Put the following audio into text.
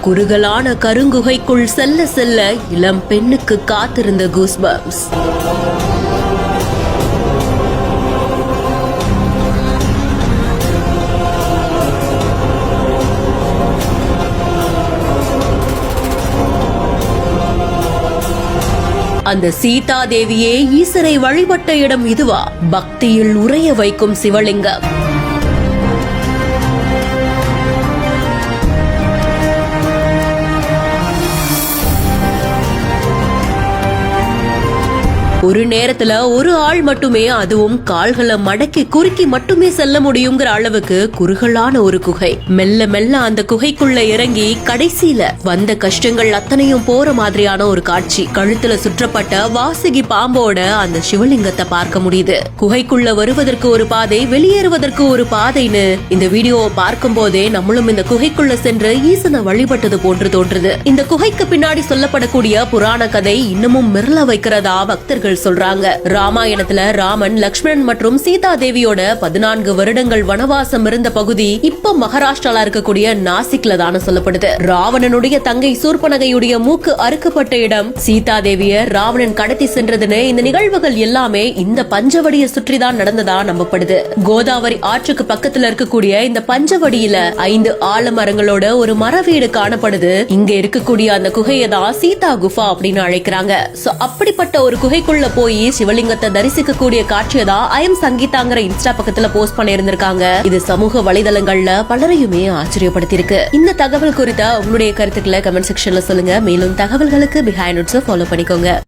குறுகலான கருங்குகைக்குள் செல்ல செல்ல இளம் பெண்ணுக்கு காத்திருந்த கூஸ்பம்ஸ். அந்த சீதா தேவியே ஈசரை வழிபட்ட இடம் இதுவா? பக்தியில் உறைய வைக்கும் சிவலிங்கம். ஒரு நேரத்துல ஒரு ஆள் மட்டுமே, அதுவும் கால்களை மடக்கி குறுக்கி மட்டுமே செல்ல முடியுங்கிற அளவுக்கு குறுகலான ஒரு குகை. மெல்ல மெல்ல அந்த குகைக்குள்ள இறங்கி கடைசியில வந்த கஷ்டங்கள் அத்தனையும் போற மாதிரியான ஒரு காட்சி. கழுத்துல சுற்றப்பட்ட வாசுகி பாம்போட அந்த சிவலிங்கத்தை பார்க்க முடியுது. குகைக்குள்ள வருவதற்கு ஒரு பாதை, வெளியேறுவதற்கு ஒரு பாதைன்னு இந்த வீடியோவை பார்க்கும் போதே நம்மளும் இந்த குகைக்குள்ள சென்று ஈசனை வழிபட்டது போன்று தோன்றுது. இந்த குகைக்கு பின்னாடி சொல்லப்படக்கூடிய புராண கதை இன்னமும் மிரள வைக்கிறதா பக்தர்கள் சொல்றாங்க. ராமாயணத்துல ராமன், லக்ஷ்மணன் மற்றும் சீதா தேவியோட 14 வருடங்கள் வனவாசம் இருந்த பகுதி இப்ப மகாராஷ்டிரால இருக்கக்கூடிய நாசிக்ல தான சொல்லப்படுது. ராவணனுடைய தங்கை சூர்பனகையுடைய மூக்கு அறுக்கப்பட்ட இடம், சீதா தேவிய ராவணன் கடத்தி சென்றதுன்னு இந்த நிகழ்வுகள் எல்லாமே இந்த பஞ்சவடியை சுற்றிதான் நடந்ததா நம்பப்படுது. கோதாவரி ஆற்றுக்கு பக்கத்துல இருக்கக்கூடிய இந்த பஞ்சவடியில 5 ஆலமரங்களோட ஒரு மர வீடு காணப்படுது. இங்க இருக்கக்கூடிய அந்த குகையை தான் சீதா குஃபா அப்படின்னு அழைக்கிறாங்க. அப்படிப்பட்ட ஒரு குகைக்குள்ள போய் சிவலிங்கத்தை தரிசிக்கக்கூடிய காட்சியை தான் ஐஎம் சங்கீதாங்கிற இன்ஸ்டா பக்கத்துல போஸ்ட் பண்ணி இருந்திருக்காங்க. இது சமூக வலைதளங்கள்ல பலரையுமே ஆச்சரியப்படுத்தியிருக்கு. இந்த தகவல் குறித்த உங்களுடைய கருத்துக்களை கமெண்ட் செக்ஷன்ல சொல்லுங்க. மேலும் தகவல்களுக்கு பிஹைண்ட் நோட்ஸ் ஃபாலோ பண்ணிக்கோங்க.